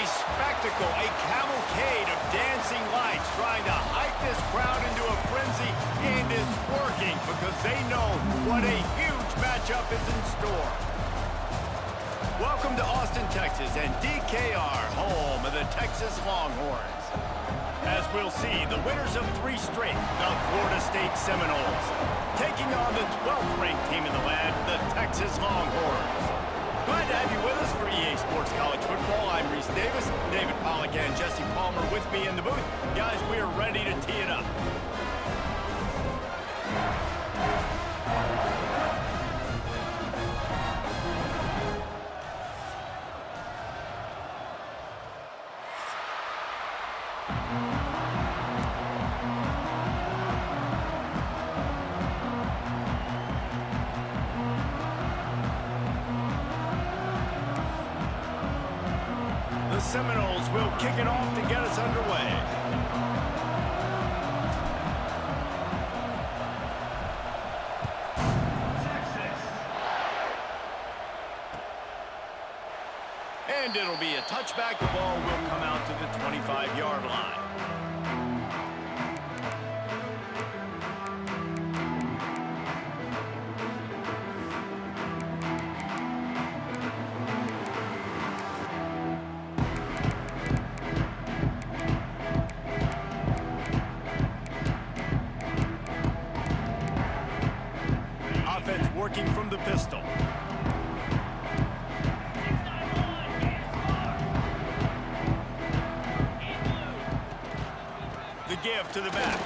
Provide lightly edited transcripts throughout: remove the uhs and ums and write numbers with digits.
spectacle, a cavalcade of dancing lights trying to hype this crowd into a frenzy, and it's working because they know what a huge matchup is in store. Welcome to Austin, Texas, and DKR, home of the Texas Longhorns. As we'll see, the winners of 3 straight, the Florida State Seminoles, taking on the 12th ranked team in the land, the Texas Longhorns. Glad to have you with us for EA Sports College Football. I'm Reese Davis, David Pollack and Jesse Palmer with me in the booth. Guys, we are ready to tee it up. The Seminoles will kick it off to get us underway. And it'll be a touchback. The ball will come out to the 25-yard line. Working from the pistol. The give to the back.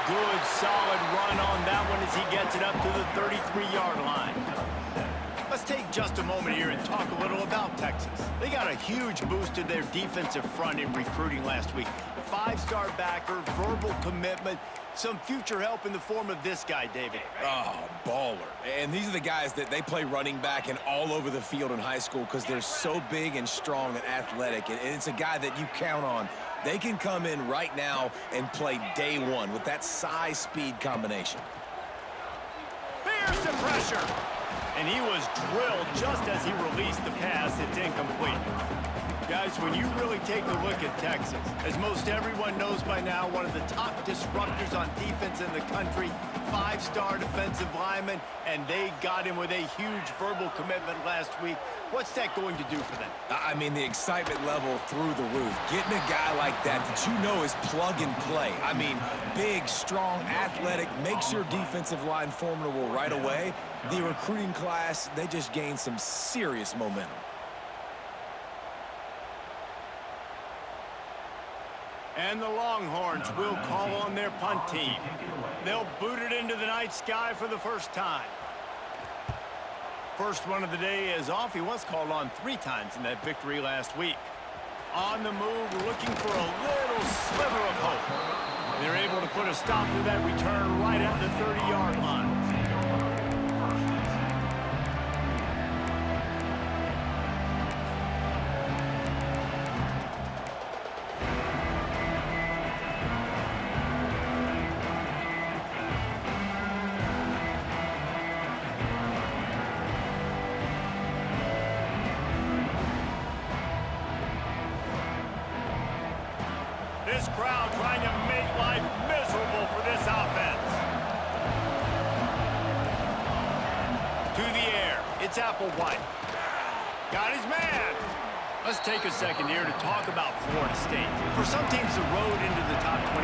Good, solid run on that one as he gets it up to the 33-yard line. Let's take just a moment here and talk a little about Texas. They got a huge boost to their defensive front in recruiting last week. 5-star backer, verbal commitment, some future help in the form of this guy, David. Oh, baller. And these are the guys that they play running back and all over the field in high school because they're so big and strong and athletic. And it's a guy that you count on. They can come in right now and play day one with that size-speed combination. There's the pressure. And he was drilled just as he released the pass. It's incomplete. Guys, when you really take a look at Texas, as most everyone knows by now, one of the top disruptors on defense in the country, 5-star defensive lineman, and they got him with a huge verbal commitment last week. What's that going to do for them? I mean, the excitement level through the roof. Getting a guy like that you know is plug and play. I mean, big, strong, athletic, makes your defensive line formidable right away. The recruiting class, they just gained some serious momentum. And the Longhorns will call on their punt team. They'll boot it into the night sky for the first time. First one of the day is off. He was called on 3 times in that victory last week. On the move, looking for a little sliver of hope. They're able to put a stop to that return right at the 30-yard line. This crowd trying to make life miserable for this offense. To the air, it's Applewhite. Got his man. Let's take a second here to talk about Florida State. For some teams, the road into the top 25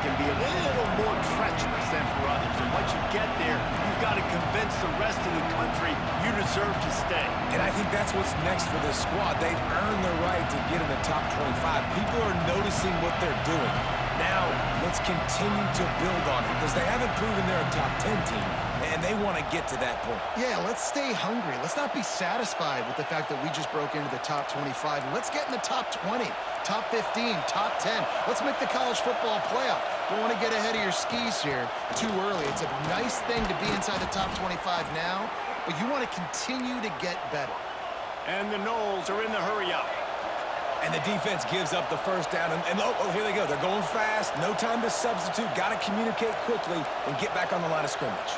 can be a little more treacherous than for others. And once you get there, you've got to convince the rest of the country you deserve to stay. And I think that's what's next for this squad. They've earned the right to get in the top 25. People are noticing what they're doing. Now, let's continue to build on it because they haven't proven they're a top 10 team. And they want to get to that point. Yeah, let's stay hungry. Let's not be satisfied with the fact that we just broke into the top 25. Let's get in the top 20, top 15, top 10. Let's make the college football playoff. Don't want to get ahead of your skis here too early. It's a nice thing to be inside the top 25 now, but you want to continue to get better. And the Noles are in the hurry up. And the defense gives up the first down. And oh, here they go. They're going fast. No time to substitute. Got to communicate quickly and get back on the line of scrimmage.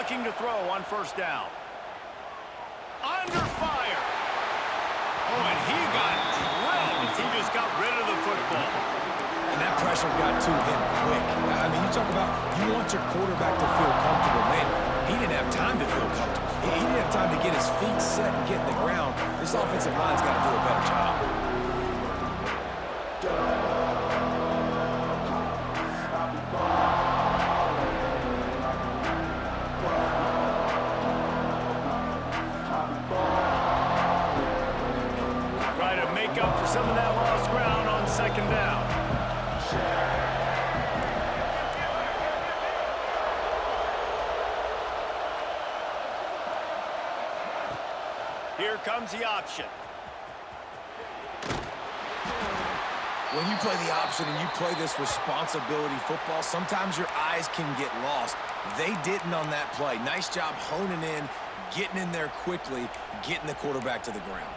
looking to throw on first down. Under fire. Oh, and he got drilled as he just got rid of the football. And that pressure got to him quick. I mean, you talk about you want your quarterback to feel comfortable. Man, he didn't have time to feel comfortable. He didn't have time to get his feet set and get in the ground. This offensive line's got to do a better job. Try to make up for some of that lost ground on second down. Here comes the option. When you play the option and you play this responsibility football, sometimes your eyes can get lost. They didn't on that play. Nice job honing in, getting in there quickly, getting the quarterback to the ground.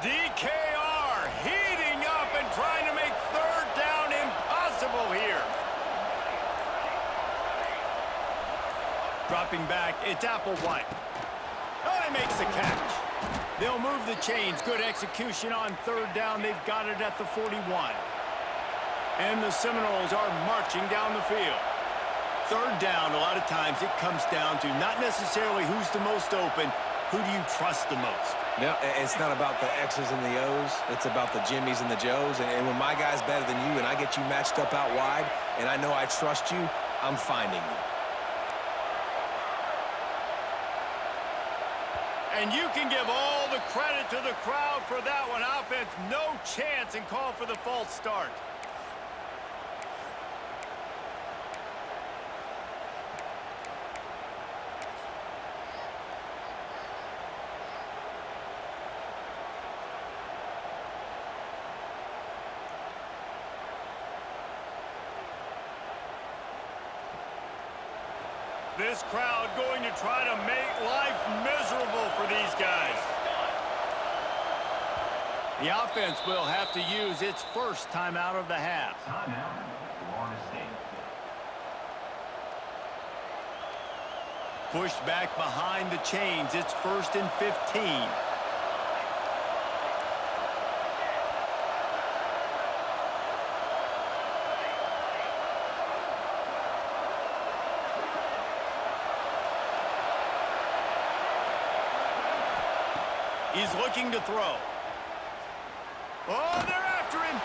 DKR heating up and trying to make third down impossible here. Dropping back, it's Applewhite. Oh, he makes the catch. They'll move the chains. Good execution on third down. They've got it at the 41. And the Seminoles are marching down the field. Third down, a lot of times it comes down to not necessarily who's the most open, who do you trust the most? No, it's not about the X's and the O's. It's about the Jimmies and the Joes. And when my guy's better than you and I get you matched up out wide and I know I trust you, I'm finding you. And you can give all the credit to the crowd for that one. Offense, no chance, and call for the false start. This crowd going to try to make life miserable for these guys. The offense will have to use its first timeout of the half. Timeout, Florida State. Pushed back behind the chains. It's 1st and 15. He's looking to throw. Oh, they're after him.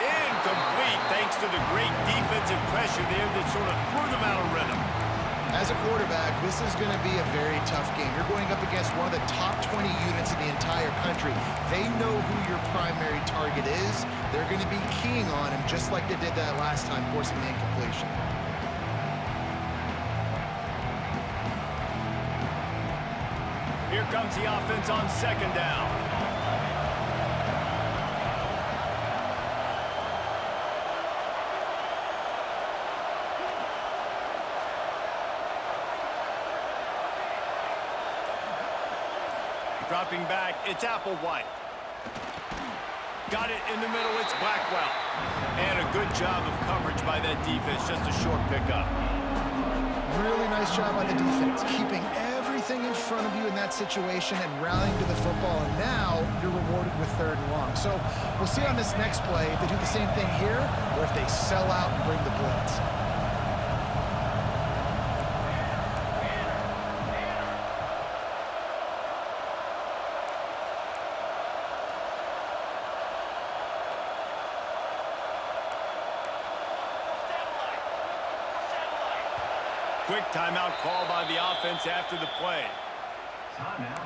Incomplete, thanks to the great defensive pressure there that sort of threw them out of rhythm. As a quarterback, this is going to be a very tough game. You're going up against one of the top 20 units in the entire country. They know who your primary target is. They're going to be keying on him just like they did that last time, forcing the incompletion. Here comes the offense on second down. Dropping back, it's Applewhite. Got it in the middle, it's Blackwell. And a good job of coverage by that defense, just a short pickup. Really nice job by the defense, keeping everything in front of you in that situation and rallying to the football, and now you're rewarded with third and long. So we'll see on this next play if they do the same thing here or if they sell out and bring the blitz. Quick timeout call by the offense after the play. Timeout,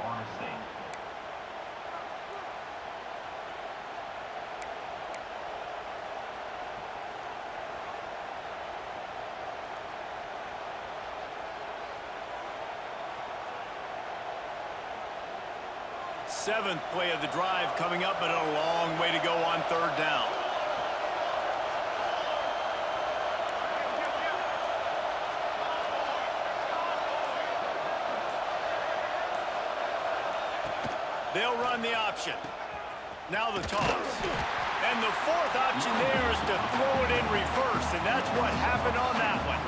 Florida State. Seventh play of the drive coming up, but a long way to go on third down. They'll run the option. Now the toss. And the fourth option there is to throw it in reverse, and that's what happened on that one.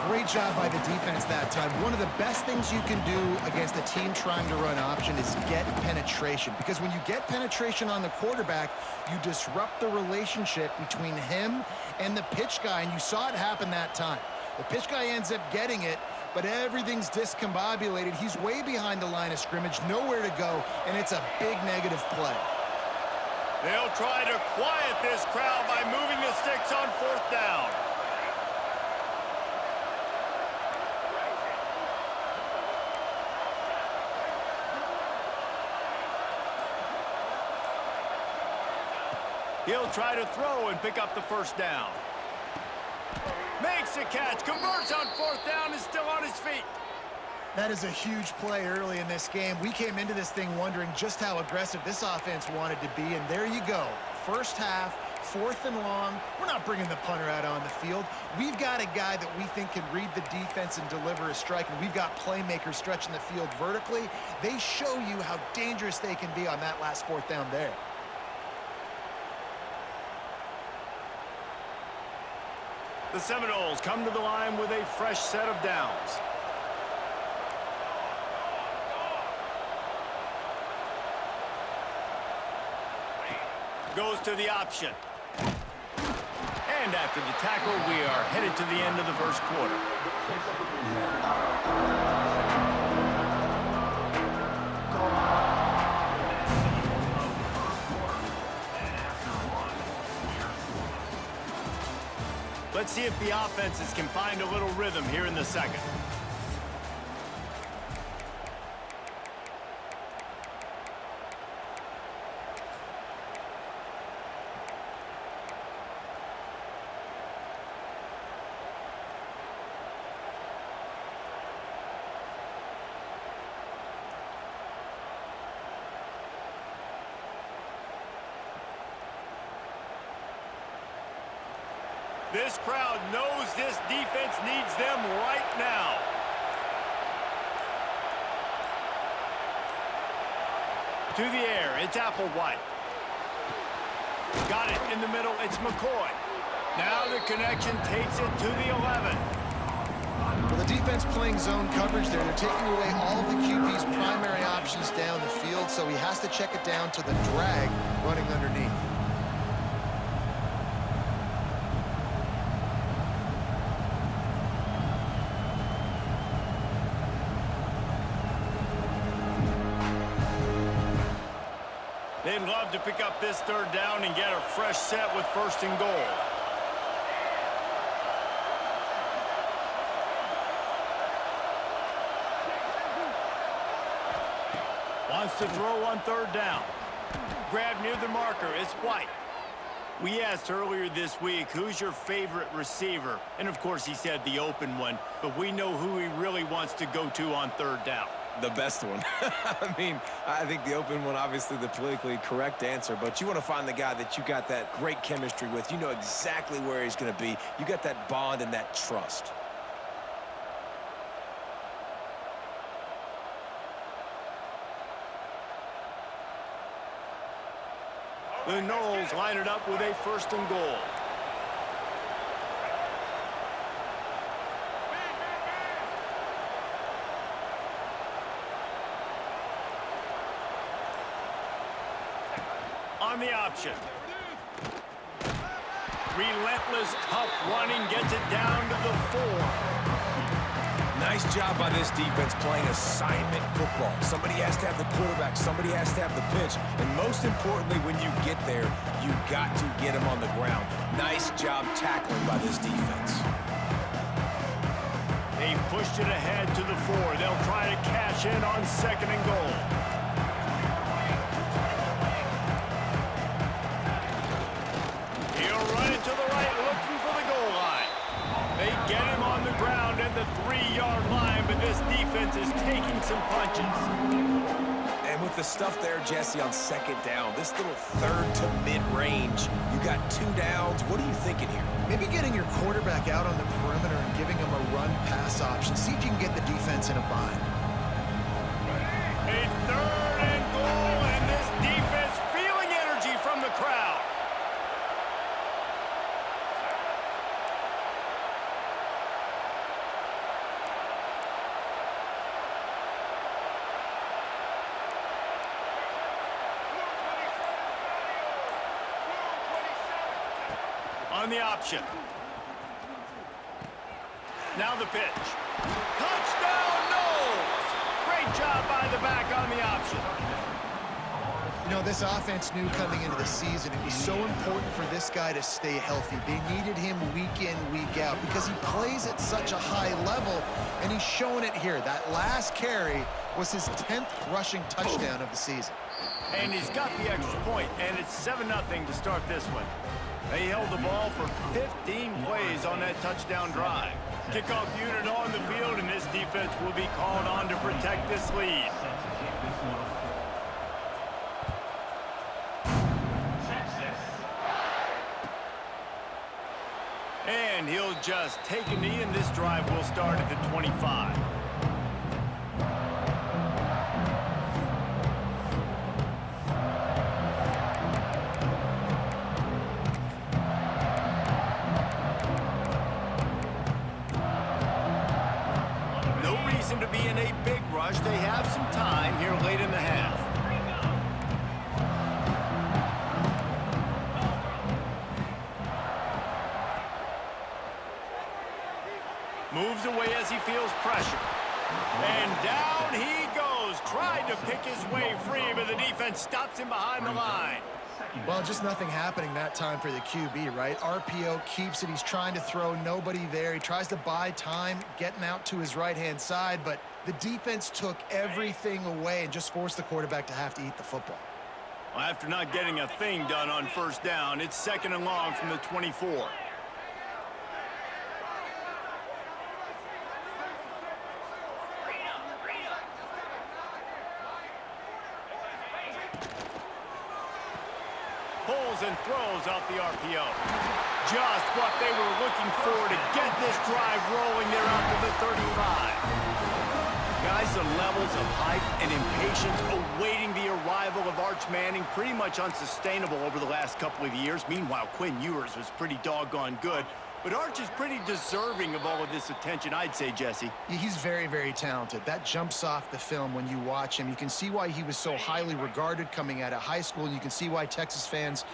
Great job by the defense that time. One of the best things you can do against a team trying to run option is get penetration. Because when you get penetration on the quarterback, you disrupt the relationship between him and the pitch guy, and you saw it happen that time. The pitch guy ends up getting it, but everything's discombobulated. He's way behind the line of scrimmage, nowhere to go, and it's a big negative play. They'll try to quiet this crowd by moving the sticks on fourth down. He'll try to throw and pick up the first down. Makes a catch, converts on fourth down, is still on his feet. That is a huge play early in this game. We came into this thing wondering just how aggressive this offense wanted to be, and there you go. First half, 4th and long. We're not bringing the punter out on the field. We've got a guy that we think can read the defense and deliver a strike, and we've got playmakers stretching the field vertically. They show you how dangerous they can be on that last 4th down there. The Seminoles come to the line with a fresh set of downs. Goes to the option. And after the tackle, we are headed to the end of the first quarter. Let's see if the offenses can find a little rhythm here in the second. This crowd knows this defense needs them right now. To the air, it's Applewhite. Got it in the middle, it's McCoy. Now the connection takes it to the 11. Well, the defense playing zone coverage there. They're taking away all of the QB's primary options down the field, so he has to check it down to the drag running underneath. They'd love to pick up this 3rd down and get a fresh set with 1st and goal. Wants to throw on 3rd down. Grab near the marker, it's White. We asked earlier this week, who's your favorite receiver? And of course he said the open one, but we know who he really wants to go to on 3rd down. The best one. I mean, I think the open one, obviously the politically correct answer, but you want to find the guy that you got that great chemistry with. You know exactly where he's going to be. You got that bond and that trust. The Noles line it up with a 1st and goal. On the option. Relentless, tough running, gets it down to the 4. Nice job by this defense playing assignment football. Somebody has to have the quarterback, somebody has to have the pitch, and most importantly, when you get there, you got to get him on the ground. Nice job tackling by this defense. They've pushed it ahead to the 4. They'll try to cash in on 2nd and goal. He'll run it to the right, looking for the goal line. They get him on the ground at the 3-yard line, but this defense is taking some punches. And with the stuff there, Jesse, on 2nd down, this little 3rd to mid-range, you got 2 downs. What are you thinking here? Maybe getting your quarterback out on the perimeter and giving him a run-pass option. See if you can get the defense in a bind. A 3rd and on the option. Now the pitch. Touchdown, Knowles! Great job by the back on the option. You know, this offense knew coming into the season it was so important for this guy to stay healthy. They needed him week in, week out because he plays at such a high level, and he's showing it here. That last carry was his 10th rushing touchdown of the season. And he's got the extra point, and it's 7-0 to start this one. They held the ball for 15 plays on that touchdown drive. Kickoff unit on the field, and this defense will be called on to protect this lead. And he'll just take a knee, and this drive will start at the 25. No reason to be in a big rush. They have some time here late in the half. Moves away as he feels pressure. And down he goes. Tried to pick his way free, but the defense stops him behind the line. Well, just nothing happening that time for the QB, right? RPO keeps it. He's trying to throw, nobody there. He tries to buy time, getting out to his right-hand side, but the defense took everything away and just forced the quarterback to have to eat the football. Well, after not getting a thing done on first down, it's 2nd and long from the 24. Pulls and throws off the RPO. Just what they were looking for to get this drive rolling there out to the 35. Guys, the levels of hype and impatience awaiting the arrival of Arch Manning pretty much unsustainable over the last couple of years. Meanwhile, Quinn Ewers was pretty doggone good. But Arch is pretty deserving of all of this attention, I'd say, Jesse. Yeah, he's very, very talented. That jumps off the film when you watch him. You can see why he was so highly regarded coming out of high school, and you can see why Texas fans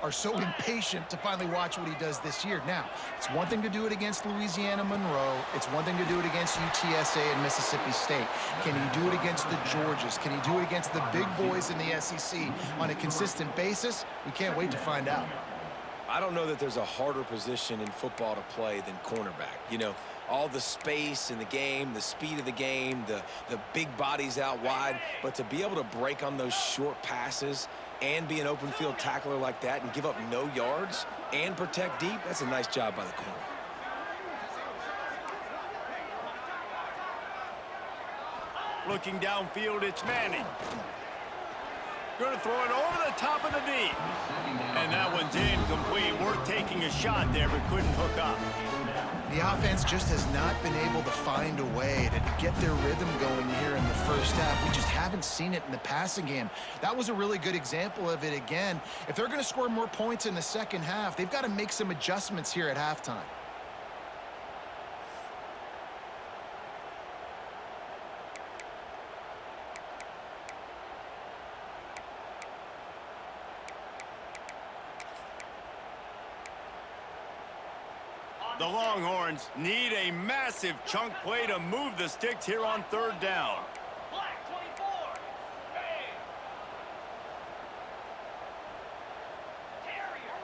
are so impatient to finally watch what he does this year. Now, it's one thing to do it against Louisiana Monroe. It's one thing to do it against UTSA and Mississippi State. Can he do it against the Georgias? Can he do it against the big boys in the SEC on a consistent basis? We can't wait to find out. I don't know that there's a harder position in football to play than cornerback. You know, all the space in the game, the speed of the game, the big bodies out wide. But to be able to break on those short passes and be an open field tackler like that and give up no yards and protect deep, that's a nice job by the corner. Looking downfield, it's Manning. Going to throw it over the top of the D. And that one's incomplete. Worth taking a shot there, but couldn't hook up. The offense just has not been able to find a way to get their rhythm going here in the first half. We just haven't seen it in the passing game. That was a really good example of it again. If they're going to score more points in the second half, they've got to make some adjustments here at halftime. The Longhorns need a massive chunk play to move the sticks here on 3rd down. Black 24. Hey. Terrier.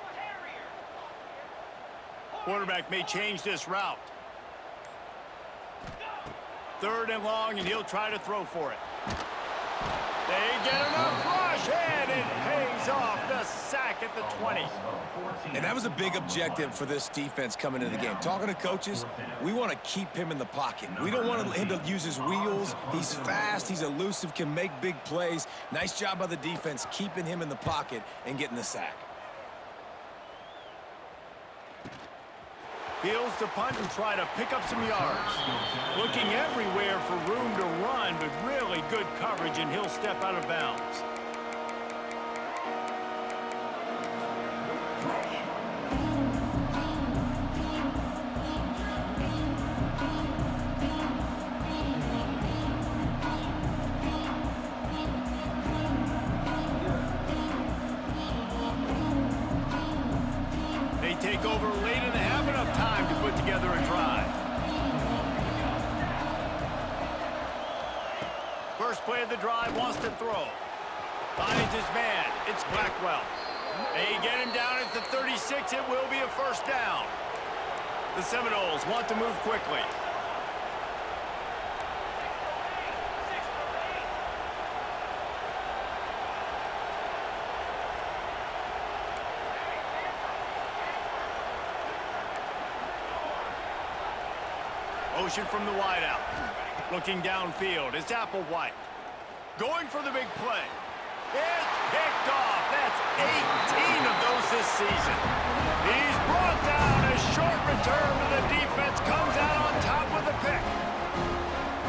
Quarterback may change this route. 3rd and long, and he'll try to throw for it. They get enough rush, and it pays off. The sack at the 20. And that was a big objective for this defense coming into the game. Talking to coaches, we want to keep him in the pocket. We don't want him to use his wheels. He's fast, he's elusive, can make big plays. Nice job by the defense keeping him in the pocket and getting the sack. Feels the punt and try to pick up some yards. Looking everywhere for room to run, but really good coverage, and he'll step out of bounds. take over late in the half, enough time to put together a drive. First play of the drive, wants to throw. Finds his man. It's Blackwell. They get him down at the 36. It will be a first down. The Seminoles want to move quickly. Motion from the wideout. Looking downfield, it's Applewhite. Going for the big play. It's picked off. That's 18 of those this season. He's brought down. A short return to the defense. Comes out on top with a pick.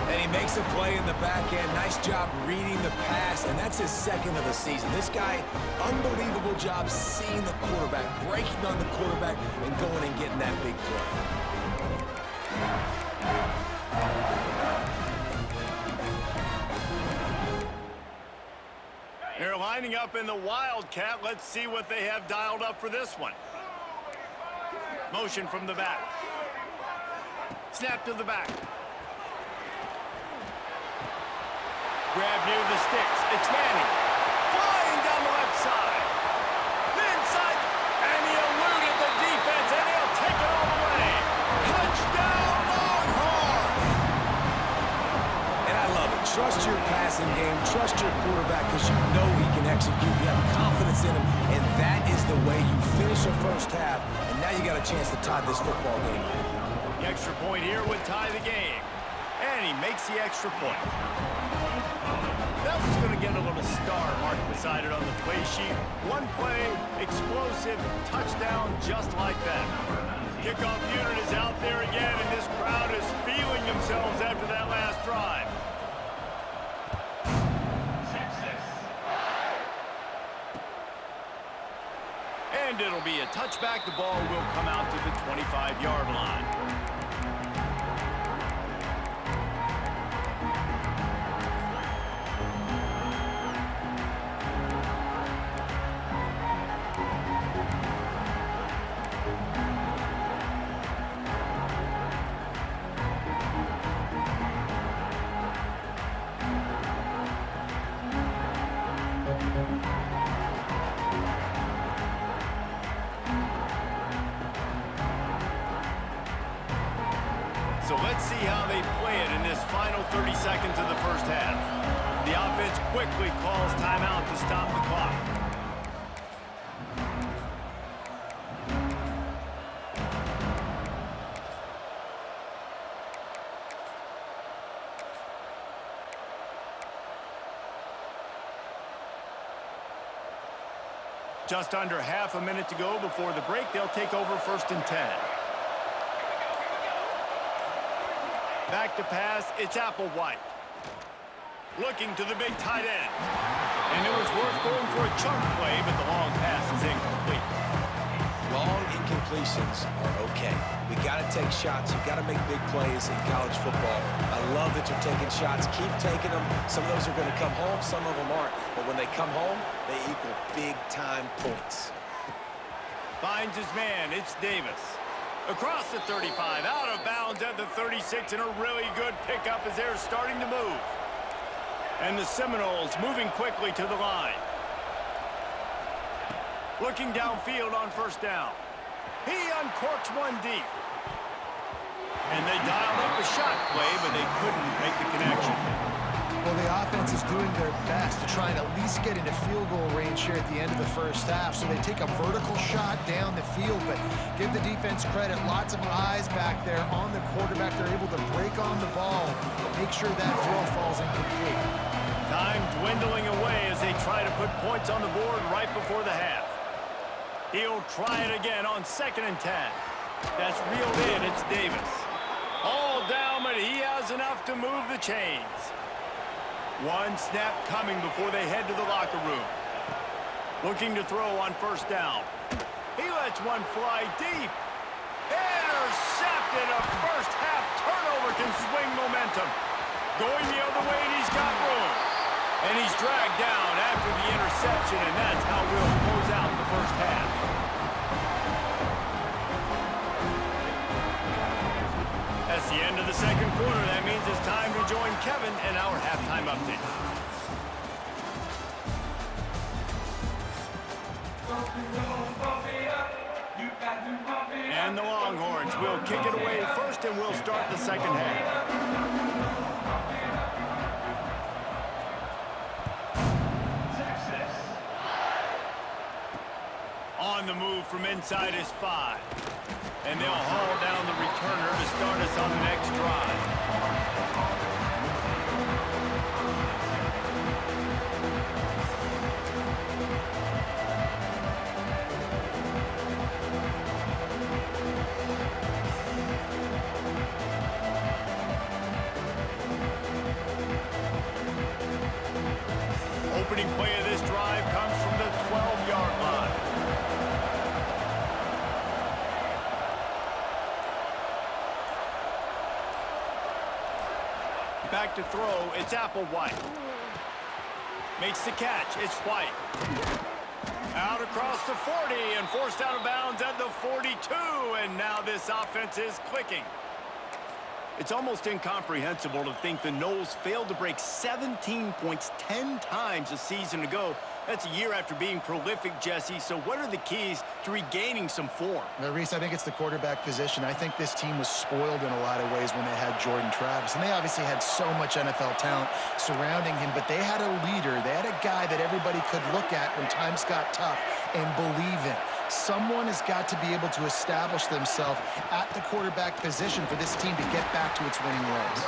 And he makes a play in the back end. Nice job reading the pass, and that's his second of the season. This guy, unbelievable job seeing the quarterback, breaking on the quarterback, and going and getting that big play. They're lining up in the Wildcat. Let's see what they have dialed up for this one. Motion from the back. Snap to the back. Grab near the sticks. It's Manning. Flying down the left side. Inside. And he eluded the defense, and he'll take it all the way. Touchdown, Longhorns! And I love it. Trust your passing game. Trust your quarterback because you know he can execute. You have confidence in him, and that is the way you finish the first half. And now you got a chance to tie this football game. The extra point here would tie the game. And he makes the extra point. That one's going to get a little star marked beside it on the play sheet. One play, explosive, touchdown, just like that. Kickoff unit is out there again, and this crowd is feeling themselves after that last drive. And it'll be a touchback. The ball will come out to the 25-yard line. So let's see how they play it in this final 30 seconds of the first half. The offense quickly calls timeout to stop the clock. Just under half a minute to go before the break. They'll take over 1st and 10. Back to pass, it's Applewhite. Looking to the big tight end. And it was worth going for a chunk play, but the long pass is incomplete. Long incompletions are okay. We got to take shots. You got to make big plays in college football. I love that you're taking shots. Keep taking them. Some of those are going to come home. Some of them aren't. But when they come home, they equal big-time points. Finds his man. It's Davis. Across the 35, out of bounds at the 36, and a really good pickup as they're starting to move. And the Seminoles moving quickly to the line. Looking downfield on 1st down. He uncorks one deep. And they dialed up a shot play, but they couldn't make the connection. Well, the offense is doing their best to try and at least get into field goal range here at the end of the first half. So they take a vertical shot down the field, but give the defense credit. Lots of eyes back there on the quarterback. They're able to break on the ball, but make sure that throw falls incomplete. Time dwindling away as they try to put points on the board right before the half. He'll try it again on 2nd and 10. That's reeled in. It's Davis. All down, but he has enough to move the chains. One snap coming before they head to the locker room. Looking to throw on 1st down. He lets one fly deep. Intercepted. A first half turnover can swing momentum. Going the other way, and he's got room. And he's dragged down after the interception, and that's how we'll close out the first half. It's the end of the second quarter. That means it's time to join Kevin in our halftime update. And the Longhorns will kick it away first, and we'll start the second half. On the move from inside his 5. And they'll haul down the returner to start us on the next drive. Opening play of this drive comes from the 12-yard line. Back to throw, it's Applewhite. Makes the catch, it's White. Out across the 40 and forced out of bounds at the 42, and now this offense is clicking. It's almost incomprehensible to think the Noles failed to break 17 points 10 times a season ago. That's a year after being prolific, Jesse. So what are the keys to regaining some form? Well, Reese, I think it's the quarterback position. I think this team was spoiled in a lot of ways when they had Jordan Travis. And they obviously had so much NFL talent surrounding him, but they had a leader. They had a guy that everybody could look at when times got tough and believe in. Someone has got to be able to establish themselves at the quarterback position for this team to get back to its winning ways.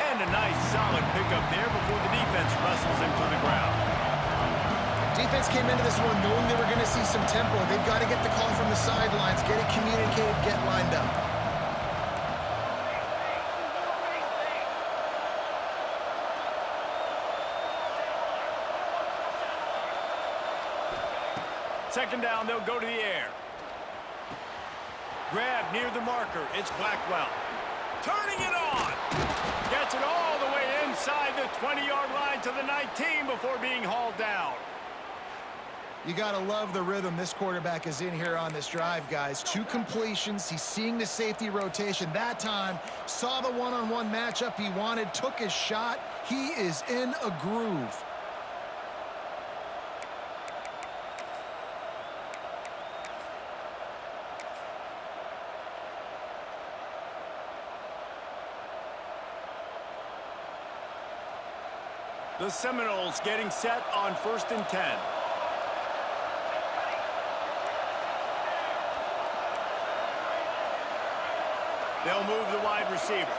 And a nice solid pickup there before the defense wrestles him to the ground. Defense came into this one knowing they were going to see some tempo. They've got to get the call from the sidelines, get it communicated, get lined up. Second down, they'll go to the air. Grab near the marker. It's Blackwell. Turning it on. Gets it all the way inside the 20-yard line to the 19 before being hauled down. You got to love the rhythm this quarterback is in here on this drive, guys. 2 completions. He's seeing the safety rotation. That time, saw the one-on-one matchup he wanted, took his shot. He is in a groove. The Seminoles getting set on 1st and 10. They'll move the wide receiver.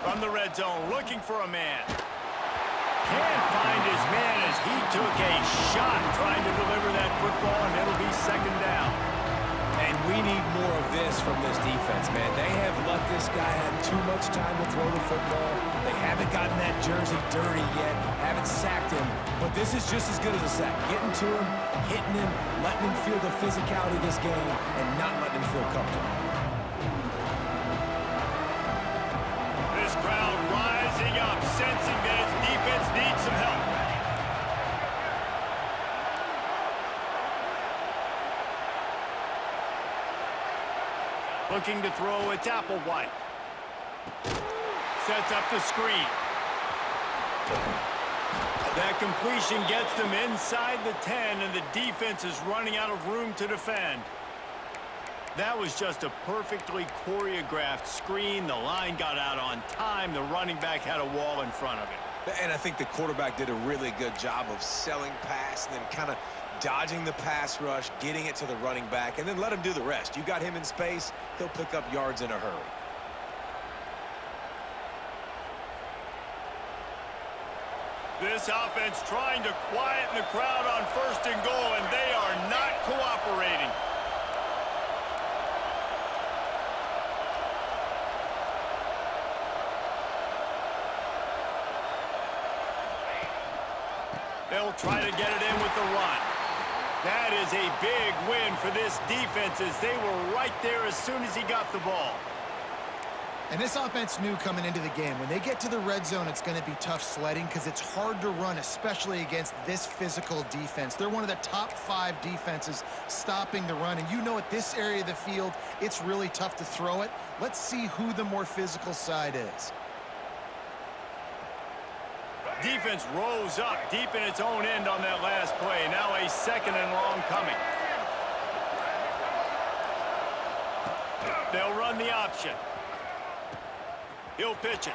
From the red zone, looking for a man. Can't find his man as he took a shot trying to deliver that football, and it'll be second down. And we need more of this from this defense, man. They have let this guy have too much time to throw the football. They haven't gotten that jersey dirty yet, haven't sacked him. But this is just as good as a sack. Getting to him, hitting him, letting him feel the physicality of this game, and not letting him feel comfortable. This crowd rising up, sensing that its defense needs some help. Looking to throw, it's Applewhite. Sets up the screen. That completion gets them inside the 10, and the defense is running out of room to defend. That was just a perfectly choreographed screen. The line got out on time. The running back had a wall in front of it. And I think the quarterback did a really good job of selling pass and then kind of dodging the pass rush, getting it to the running back, and then let him do the rest. You got him in space, he'll pick up yards in a hurry. This offense trying to quieten the crowd on 1st and goal, and they are not cooperating. They'll try to get it in with the run. That is a big win for this defense as they were right there as soon as he got the ball. And this offense knew coming into the game, when they get to the red zone, it's going to be tough sledding because it's hard to run, especially against this physical defense. They're one of the top 5 defenses stopping the run. And you know at this area of the field, it's really tough to throw it. Let's see who the more physical side is. Defense rose up deep in its own end on that last play. Now a 2nd and long coming. They'll run the option. He'll pitch it.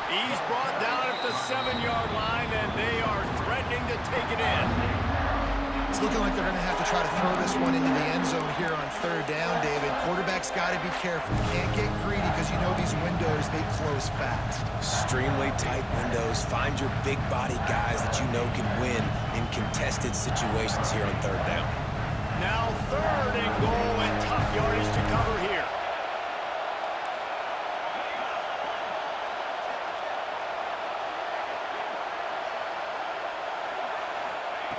He's brought down at the 7-yard line, and they are threatening to take it in. It's looking like they're going to have to try to throw this one into the end zone here on 3rd down, David. Quarterback's got to be careful. Can't get greedy because you know these windows, they close fast. Extremely tight windows. Find your big body guys that you know can win in contested situations here on 3rd down. Now 3rd and goal and tough yardage to cover here.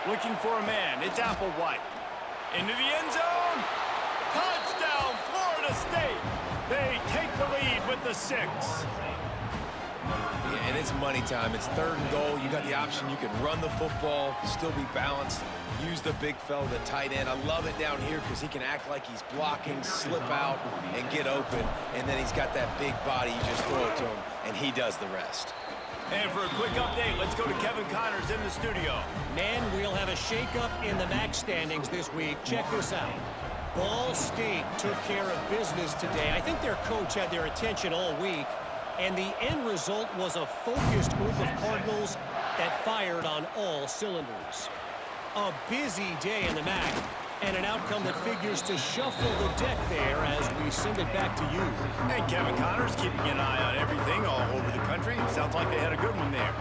Looking for a man. It's Applewhite. Into the end zone. Touchdown, Florida State. They take the lead with the 6. Yeah, and it's money time. It's 3rd and goal. You got the option. You can run the football, still be balanced, use the big fella, the tight end. I love it down here because he can act like he's blocking, slip out, and get open. And then he's got that big body. You just throw it to him, and he does the rest. And for a quick update, let's go to Kevin Connors in the studio. Man, we'll have a shakeup in the MAC standings this week. Check this out. Ball State took care of business today. I think their coach had their attention all week, and the end result was a focused group of Cardinals that fired on all cylinders. A busy day in the MAC, and an outcome that figures to shuffle the deck there as we send it back to you. And Kevin Connors keeping an eye on everything all over the country. Sounds like they had a good one there.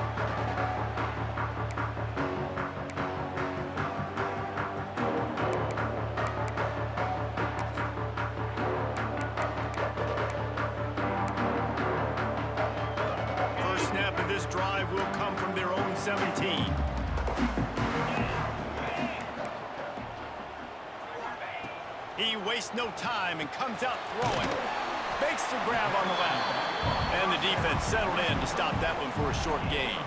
First snap of this drive will come from their own 17. He wastes no time and comes out throwing. Makes the grab on the left. And the defense settled in to stop that one for a short gain.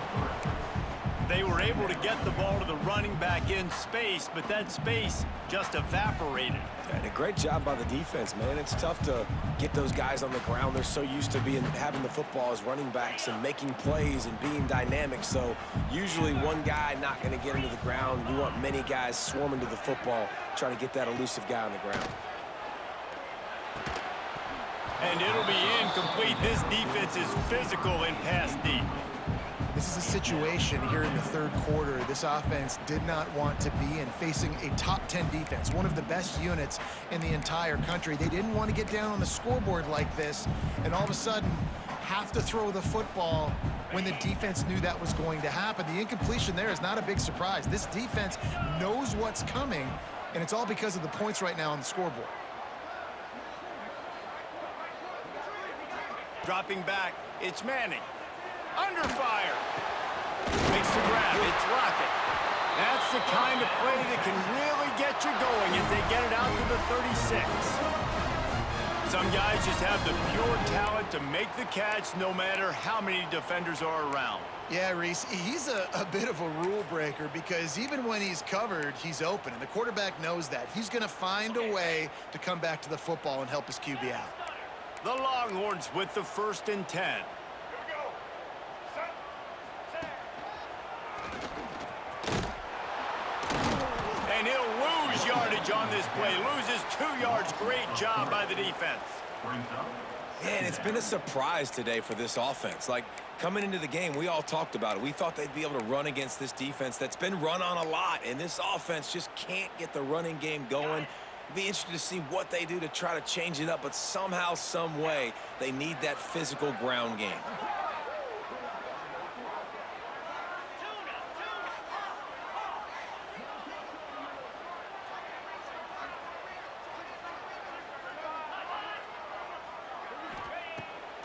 They were able to get the ball to the running back in space, but that space just evaporated. And a great job by the defense, man. It's tough to get those guys on the ground. They're so used to having the football as running backs and making plays and being dynamic. So usually one guy not going to get into the ground. You want many guys swarming to the football, trying to get that elusive guy on the ground. And it'll be incomplete. This defense is physical and pass deep. This is a situation here in the 3rd quarter this offense did not want to be in, facing a top 10 defense, one of the best units in the entire country. They didn't want to get down on the scoreboard like this and all of a sudden have to throw the football when the defense knew that was going to happen. The incompletion there is not a big surprise. This defense knows what's coming, and it's all because of the points right now on the scoreboard. Dropping back, it's Manning. Under fire. Makes the grab. It's Lockett. That's the kind of play that can really get you going as they get it out to the 36. Some guys just have the pure talent to make the catch no matter how many defenders are around. Yeah, Reese, he's a bit of a rule breaker because even when he's covered, he's open, and the quarterback knows that. He's going to find a way to come back to the football and help his QB out. The Longhorns with the 1st and 10. And he'll lose yardage on this play. Loses 2 yards. Great job by the defense. Man, it's been a surprise today for this offense. Like, coming into the game, we all talked about it. We thought they'd be able to run against this defense that's been run on a lot, and this offense just can't get the running game going. Be interested to see what they do to try to change it up, but somehow, some way, they need that physical ground game.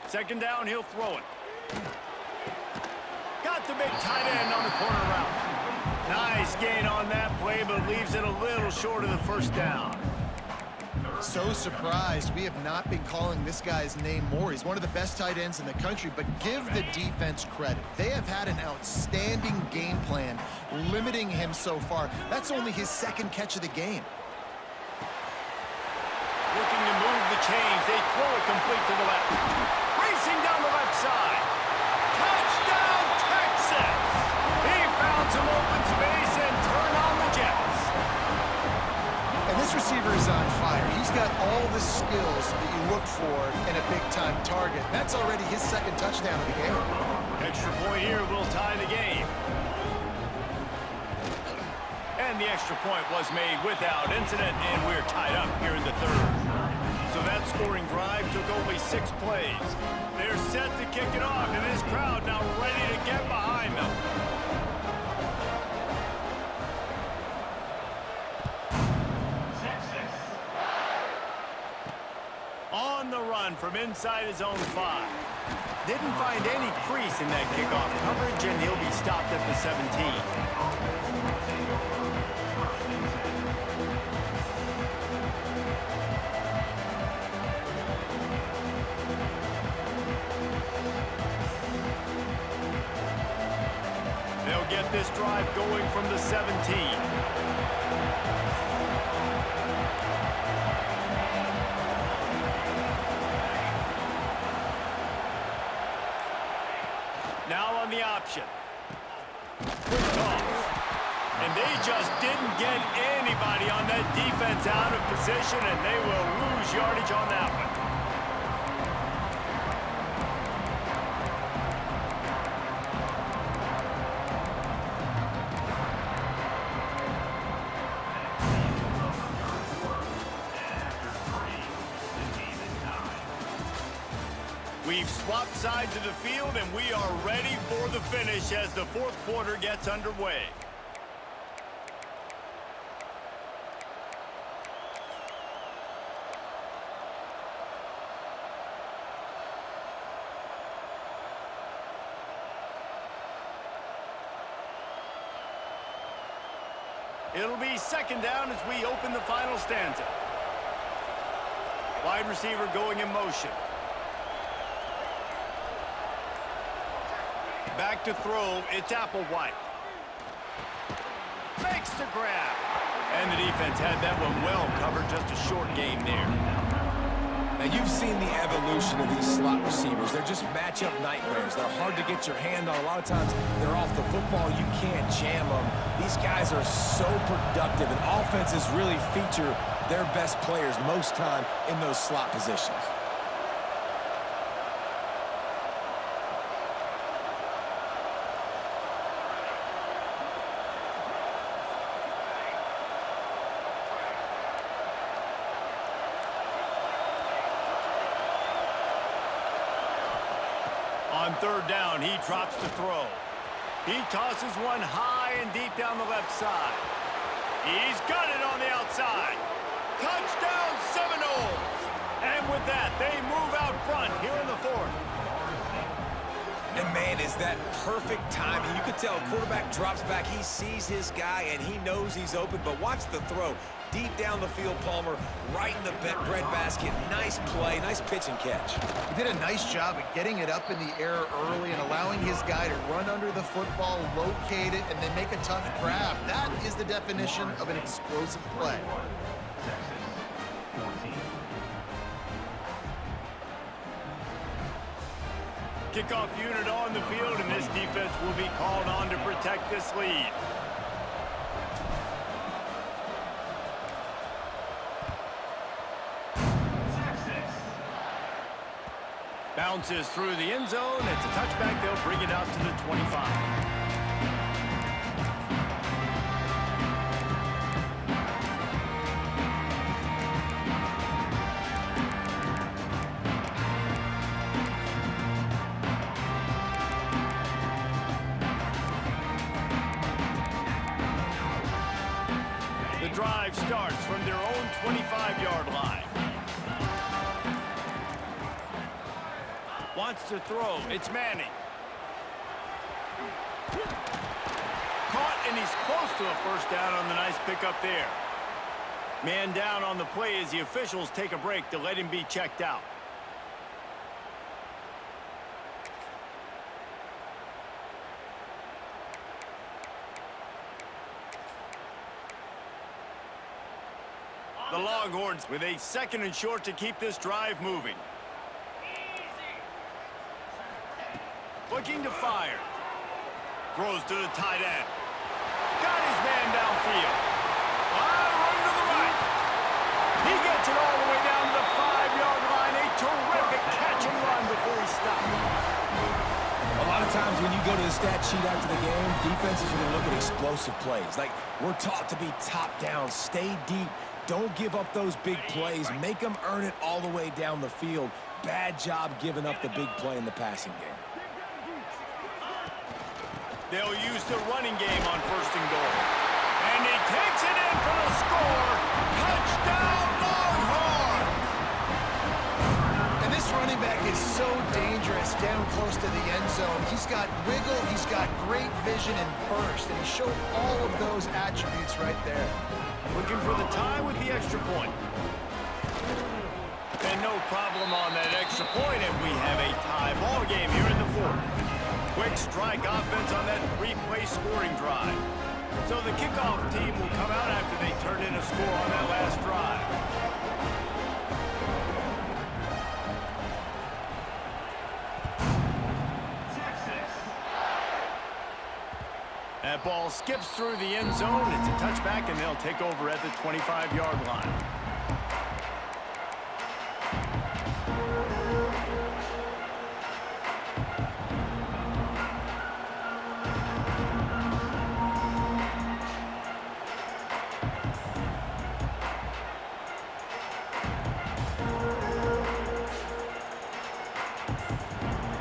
Second down, he'll throw it. Got the big tight end on the corner route. Nice gain on that play, but leaves it a little short of the 1st down. So surprised we have not been calling this guy's name more. He's one of the best tight ends in the country, but give the defense credit. They have had an outstanding game plan limiting him so far. That's only his second catch of the game. Looking to move the chains. They throw it complete to the left. Racing down the left side. Touchdown, Texas! He found some open space and turned on the Jets. And this receiver is on fire. He's got all the skills that you look for in a big-time target. That's already his second touchdown of the game. Extra point here will tie the game. And the extra point was made without incident, and we're tied up here in the third. So that scoring drive took only 6 plays. They're set to kick it off, and this crowd now ready to get behind them. On the run from inside his own 5. Didn't find any crease in that kickoff coverage, and he'll be stopped at the 17. They'll get this drive going from the 17. Now on the option. Quick toss. And they just didn't get anybody on that defense out of position, and they will lose yardage on that one. We've swapped sides of the field, and we are ready for the finish as the fourth quarter gets underway. It'll be second down as we open the final stanza. Wide receiver going in motion. Back to throw, it's Applewhite. Makes the grab. And the defense had that one well covered, just a short game there. Now, you've seen the evolution of these slot receivers. They're just matchup nightmares. They're hard to get your hand on. A lot of times, they're off the football. You can't jam them. These guys are so productive, and offenses really feature their best players most time in those slot positions. On third down, he drops to throw. He tosses one high and deep down the left side. He's got it on the outside. Touchdown, Seminoles! And with that, they move out front here in the fourth. And, man, is that perfect timing. You could tell quarterback drops back. He sees his guy, and he knows he's open. But watch the throw. Deep down the field, Palmer, right in the breadbasket. Nice play, nice pitch and catch. He did a nice job of getting it up in the air early and allowing his guy to run under the football, locate it, and then make a tough grab. That is the definition of an explosive play. Kickoff unit on the field, and this defense will be called on to protect this lead. Bounces through the end zone. It's a touchback. They'll bring it out to the 25. The drive starts from their own 25-yard line. Wants to throw. It's Manning. Caught, and he's close to a first down on the nice pickup there. Man down on the play as the officials take a break to let him be checked out. The Longhorns with a 2nd and short to keep this drive moving. Looking to fire. Throws to the tight end. Got his man downfield. Run to the right. He gets it all the way down to the 5-yard line. A terrific catch and run before he stopped. A lot of times when you go to the stat sheet after the game, defenses are going to look at explosive plays. Like, we're taught to be top down, stay deep, don't give up those big plays, make them earn it all the way down the field. Bad job giving up the big play in the passing game. They'll use the running game on 1st and goal. And he takes it in for the score. Touchdown, Longhorns! And this running back is so dangerous down close to the end zone. He's got wiggle, he's got great vision and burst, and he showed all of those attributes right there. Looking for the tie with the extra point. And no problem on that extra point, and we have a tie ball game here in the 4th. Quick strike offense on that 3-play scoring drive. So the kickoff team will come out after they turn in a score on that last drive. That ball skips through the end zone. It's a touchback, and they'll take over at the 25-yard line.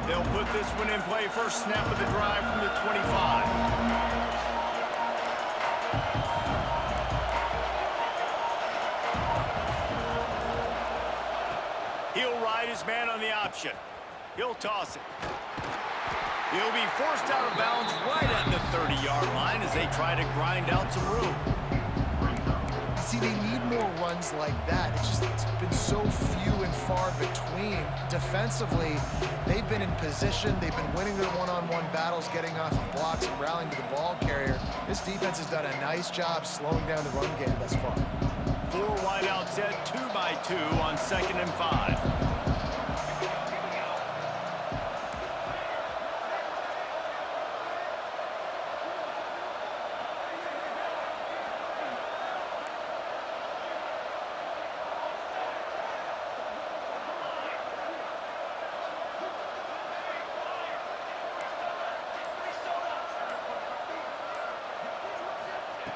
They'll put this one in play. First snap of the drive from the 25. He'll ride his man on the option. He'll toss it. He'll be forced out of bounds right at the 30-yard line as they try to grind out some room. See, they need more runs like that. It's been so few and far between. Defensively, they've been in position. They've been winning their one-on-one battles, getting off of blocks and rallying to the ball carrier. This defense has done a nice job slowing down the run game thus far. 4 wideout set, 2 by 2 on 2nd and 5.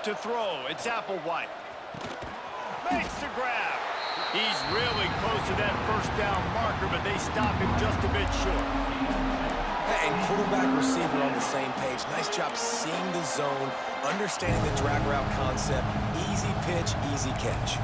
To throw, it's Applewhite. Makes the grab. He's really close to that 1st down marker, but they stop him just a bit short. And quarterback receiver on the same page. Nice job seeing the zone, understanding the drag route concept. Easy pitch, easy catch.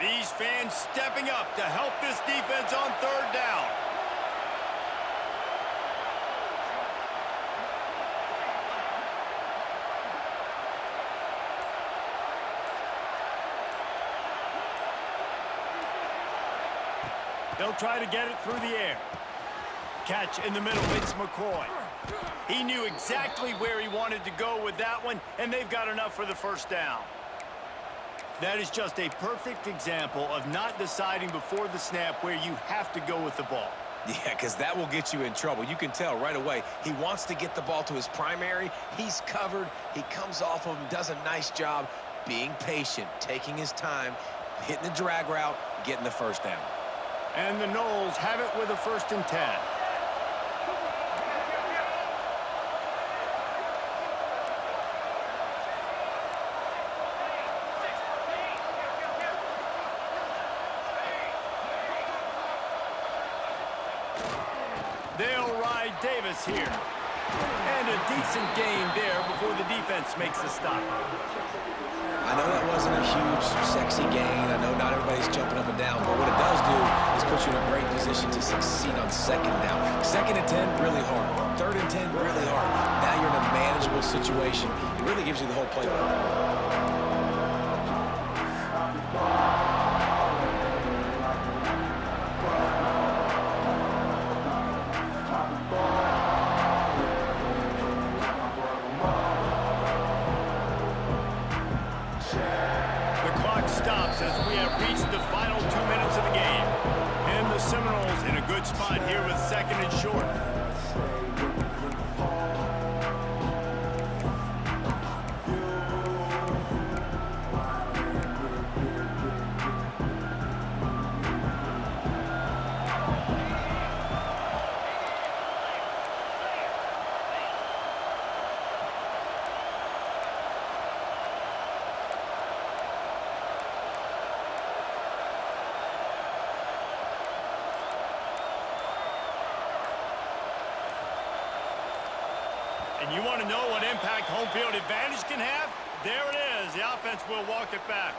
These fans stepping up to help this defense on 3rd down. They'll try to get it through the air. Catch in the middle, it's McCoy. He knew exactly where he wanted to go with that one, and they've got enough for the 1st down. That is just a perfect example of not deciding before the snap where you have to go with the ball. Yeah, because that will get you in trouble. You can tell right away. He wants to get the ball to his primary. He's covered. He comes off of him, does a nice job being patient, taking his time, hitting the drag route, getting the 1st down. And the Noles have it with a 1st and 10. They'll ride Davis here. And a decent gain there before the defense makes the stop. I know that wasn't a huge, sexy gain. I know not everybody's jumping up and down, but what it does do is put you in a great position to succeed on second down. 2nd and 10, really hard. 3rd and 10, really hard. Now you're in a manageable situation. It really gives you the whole playbook. As we have reached the final 2 minutes of the game. And the Seminoles in a good spot here with 2nd and short. And you want to know what impact home field advantage can have? There it is. The offense will walk it back.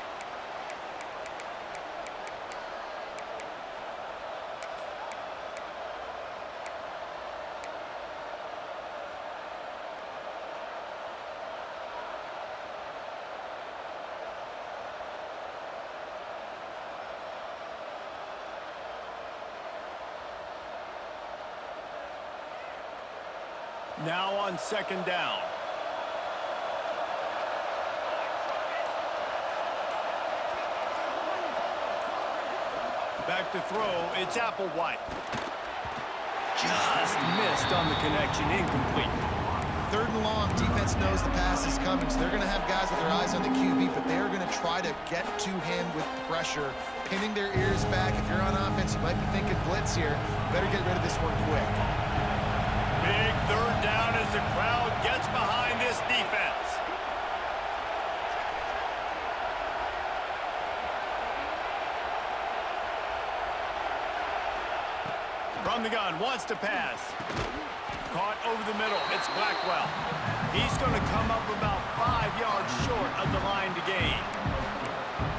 Now on 2nd down. Back to throw, it's Applewhite. Just missed on the connection, incomplete. 3rd and long, defense knows the pass is coming, so they're going to have guys with their eyes on the QB, but they're going to try to get to him with pressure, pinning their ears back. If you're on offense, you might be thinking blitz here. Better get rid of this one quick. Big 3rd down as the crowd gets behind this defense. From the gun, wants to pass. Caught over the middle, it's Blackwell. He's going to come up about 5 yards short of the line to gain.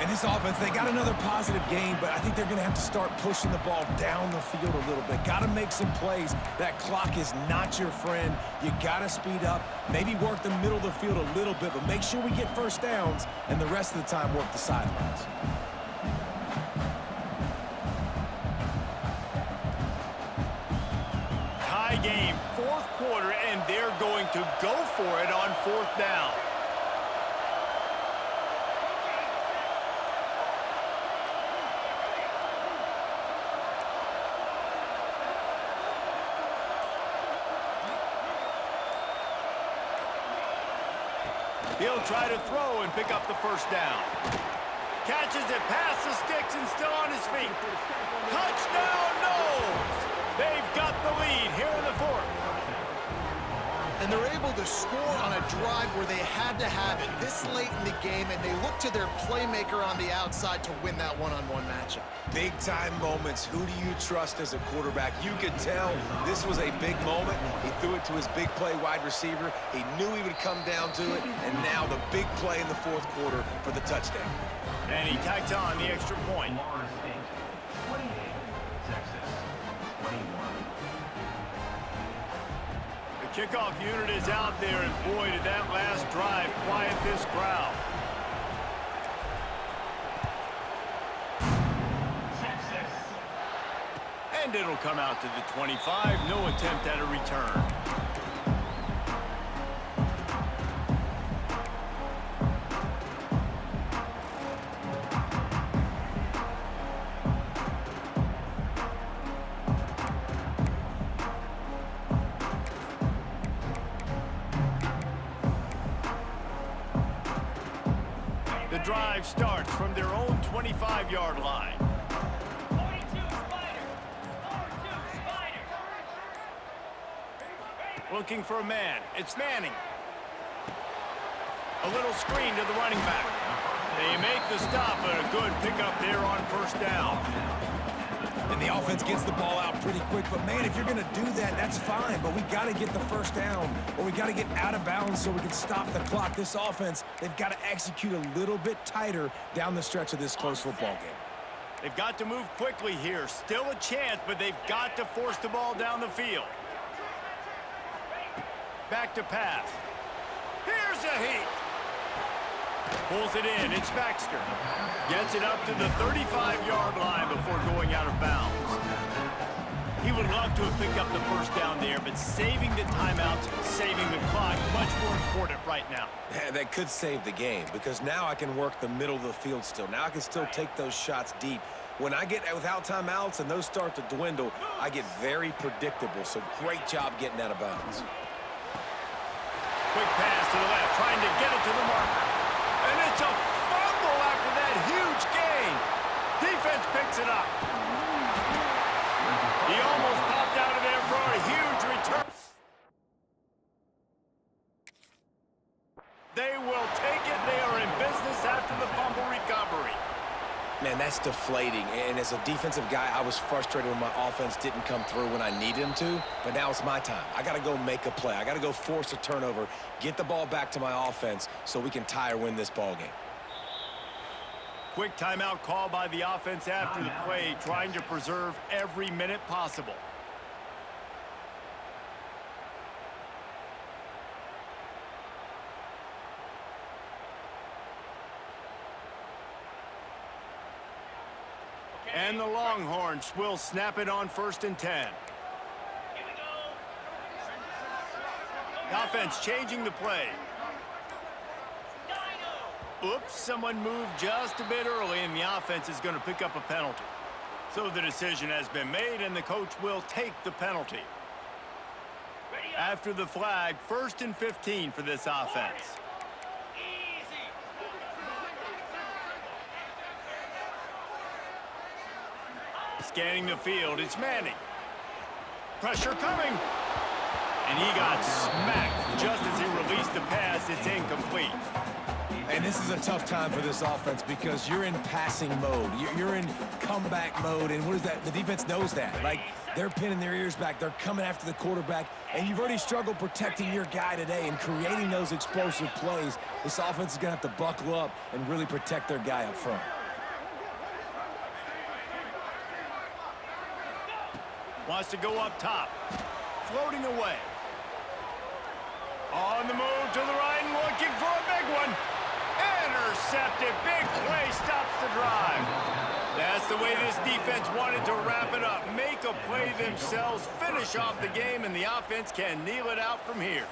And this offense, they got another positive gain, but I think they're going to have to start pushing the ball down the field a little bit. Got to make some plays. That clock is not your friend. You got to speed up, maybe work the middle of the field a little bit, but make sure we get 1st downs, and the rest of the time work the sidelines. Tie game, 4th quarter, and they're going to go for it on 4th down. He'll try to throw and pick up the 1st down. Catches it past the sticks and still on his feet. Touchdown, Noles! They've got the lead here in the 4th. And they're able to score on a drive where they had to have it this late in the game, and they look to their playmaker on the outside to win that one-on-one matchup. Big-time moments. Who do you trust as a quarterback? You could tell this was a big moment. He threw it to his big play wide receiver. He knew he would come down to it, and now the big play in the 4th quarter for the touchdown. And he tacked on the extra point. The kickoff unit is out there, and boy, did that last drive quiet this crowd. And it'll come out to the 25. No attempt at a return. The drive starts from their own 25-yard line. 42 Spider. 42 Spider. Looking for a man. It's Manning. A little screen to the running back. They make the stop, but a good pickup there on 1st down. And the offense gets the ball out pretty quick. But, man, if you're going to do that, that's fine. But we got to get the first down, or we got to get out of bounds so we can stop the clock. This offense, they've got to execute a little bit tighter down the stretch of this close football game. They've got to move quickly here. Still a chance, but they've got to force the ball down the field. Back to pass. Here's a heat. Pulls it in. It's Baxter. Gets it up to the 35-yard line before going out of bounds. He would love to have picked up the first down there, but saving the timeouts, saving the clock, much more important right now. Yeah, that could save the game, because now I can work the middle of the field still. Now I can still take those shots deep. When I get without timeouts and those start to dwindle, I get very predictable. So great job getting out of bounds. Quick pass to the left, trying to get it to the marker. And it's a fumble after that huge gain. Defense picks it up. He almost popped out of there for a huge return. They will take it. They are in business after the fumble recovery. Man, that's deflating. And as a defensive guy, I was frustrated when my offense didn't come through when I needed him to. But now it's my time. I got to go make a play. I got to go force a turnover, get the ball back to my offense so we can tie or win this ball game. Quick timeout call by the offense after the play, trying to preserve every minute possible. And the Longhorns will snap it on 1st and 10. Here we go. Offense changing the play. Oops, someone moved just a bit early, and the offense is going to pick up a penalty. So the decision has been made, and the coach will take the penalty. After the flag, 1st and 15 for this offense. Easy. Scanning the field, it's Manning. Pressure coming. And he got smacked just as he released the pass. It's incomplete. And this is a tough time for this offense because you're in passing mode. You're in comeback mode, and what is that? The defense knows that. Like, they're pinning their ears back. They're coming after the quarterback, and you've already struggled protecting your guy today and creating those explosive plays. This offense is going to have to buckle up and really protect their guy up front. Wants to go up top. Floating away. On the move to the right and looking for a big one. Intercepted. Big play stops the drive. That's the way this defense wanted to wrap it up. Make a play themselves, finish off the game, and the offense can kneel it out from here.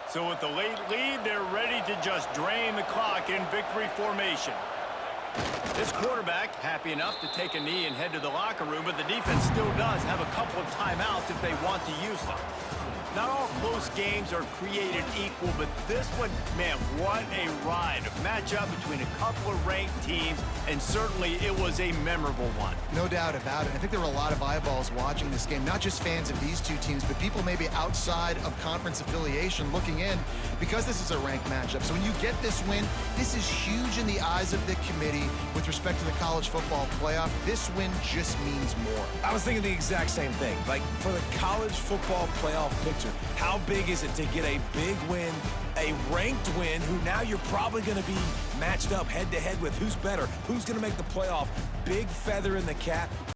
So with the late lead, they're ready to just drain the clock in victory formation. This quarterback happy enough to take a knee and head to the locker room, but the defense still does have a couple of timeouts if they want to use them. Not all close games are created equal, but this one, man, what a ride. A matchup between a couple of ranked teams, and certainly it was a memorable one. No doubt about it. I think there were a lot of eyeballs watching this game, not just fans of these two teams, but people maybe outside of conference affiliation looking in because this is a ranked matchup. So when you get this win, this is huge in the eyes of the committee with respect to the college football playoff. This win just means more. I was thinking the exact same thing. Like, for the college football playoff picture, how big is it to get a big win, a ranked win, who now you're probably going to be matched up head-to-head with who's better, who's going to make the playoff. Big feather in the cap.